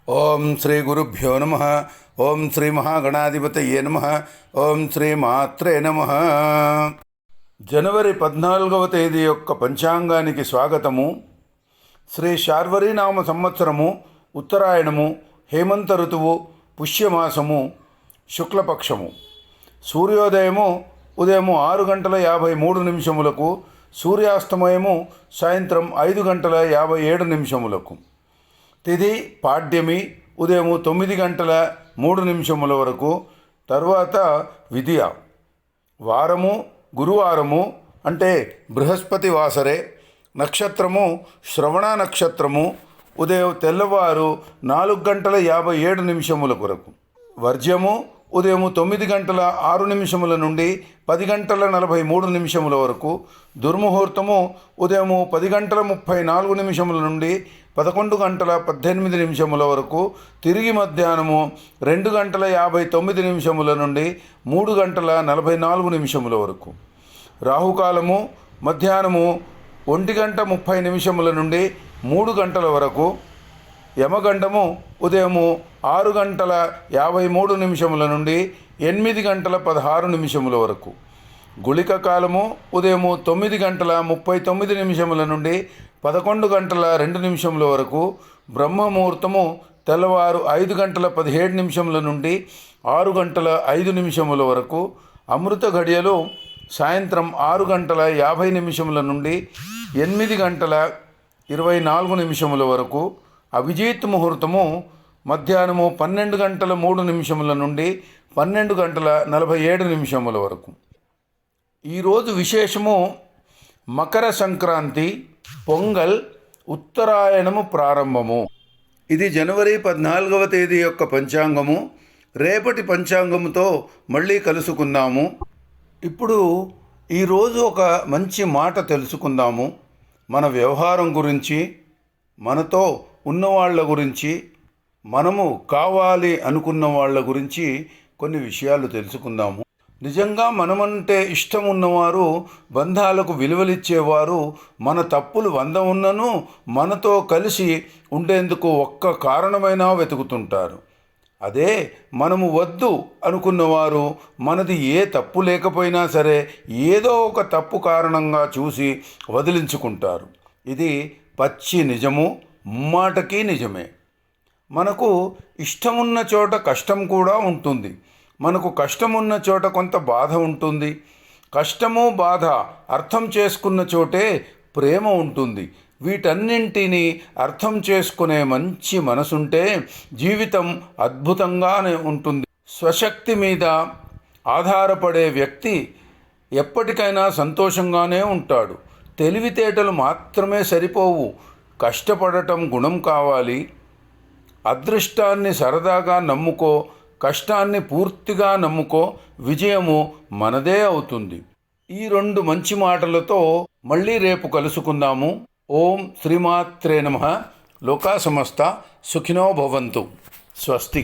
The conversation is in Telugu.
ఓం శ్రీ గురుభ్యో నమ. ఓం శ్రీ మహాగణాధిపతయే నమ. ఓం శ్రీ మాత్రే నమ. జనవరి 14వ తేదీ యొక్క పంచాంగానికి స్వాగతము. శ్రీ శార్వరీనామ సంవత్సరము, ఉత్తరాయణము, హేమంత ఋతువు, పుష్యమాసము, శుక్లపక్షము. సూర్యోదయము ఉదయము 6:53, సూర్యాస్తమయము సాయంత్రం 5:57. తిథి పాడ్యమి ఉదయం 9:03 వరకు. తర్వాత విద్య. వారము గురువారము అంటే బృహస్పతి వాసరే. నక్షత్రము శ్రవణ నక్షత్రము ఉదయం తెల్లవారు 4:57 వరకు. వర్జ్యము ఉదయం 9:06 నుండి 10:43 వరకు. దుర్ముహూర్తము ఉదయం 10:34 నుండి 11:18 వరకు. తిరిగి మధ్యాహ్నము 2:59 నుండి 3:44 వరకు. రాహుకాలము మధ్యాహ్నము 1:30 నుండి 3 గంటల వరకు. యమగండము ఉదయము 6:53 నుండి 8:16 వరకు. గుళిక కాలము ఉదయం 9:39 నుండి 11:02 వరకు. బ్రహ్మముహూర్తము తెల్లవారు 5:17 నుండి 6:05 వరకు. అమృత ఘడియలు సాయంత్రం 6:50 నుండి 8:24 వరకు. అభిజిత్ ముహూర్తము మధ్యాహ్నము 12:03 నుండి 12:47 వరకు. ఈరోజు విశేషము మకర సంక్రాంతి, పొంగల్, ఉత్తరాయణము ప్రారంభము. ఇది జనవరి 14వ తేదీ యొక్క పంచాంగము. రేపటి పంచాంగముతో మళ్ళీ కలుసుకుందాము. ఇప్పుడు ఈరోజు ఒక మంచి మాట తెలుసుకుందాము. మన వ్యవహారం గురించి, మనతో ఉన్నవాళ్ల గురించి, మనము కావాలి అనుకున్న వాళ్ళ గురించి కొన్ని విషయాలు తెలుసుకుందాము. నిజంగా మనమంటే ఇష్టం ఉన్నవారు, బంధాలకు విలువలిచ్చేవారు మన తప్పులు 100 ఉన్నను మనతో కలిసి ఉండేందుకు ఒక్క కారణమైనా వెతుకుతుంటారు. అదే మనము వద్దు అనుకున్నవారు మనది ఏ తప్పు లేకపోయినా సరే ఏదో ఒక తప్పు కారణంగా చూసి వదిలించుకుంటారు. ఇది పచ్చి నిజము, ముమ్మాటకి నిజమే. మనకు ఇష్టమున్న చోట కష్టం కూడా ఉంటుంది. మనకు కష్టమున్న చోట కొంత బాధ ఉంటుంది. కష్టము బాధ అర్థం చేసుకున్న చోటే ప్రేమ ఉంటుంది. వీటన్నింటినీ అర్థం చేసుకునే మంచి మనసుంటే జీవితం అద్భుతంగానే ఉంటుంది. స్వశక్తి మీద ఆధారపడే వ్యక్తి ఎప్పటికైనా సంతోషంగానే ఉంటాడు. తెలివితేటలు మాత్రమే సరిపోవు, కష్టపడటం గుణం కావాలి. అదృష్టాన్ని సరదాగా నమ్ముకో, కష్టాన్ని పూర్తిగా నమ్ముకో, విజయము మనదే అవుతుంది. ఈ 2 మంచి మాటలతో మళ్ళీ రేపు కలుసుకుందాము. ఓం శ్రీమాత్రే నమః. లోకా సమస్త సుఖినో భవంతు. స్వస్తి.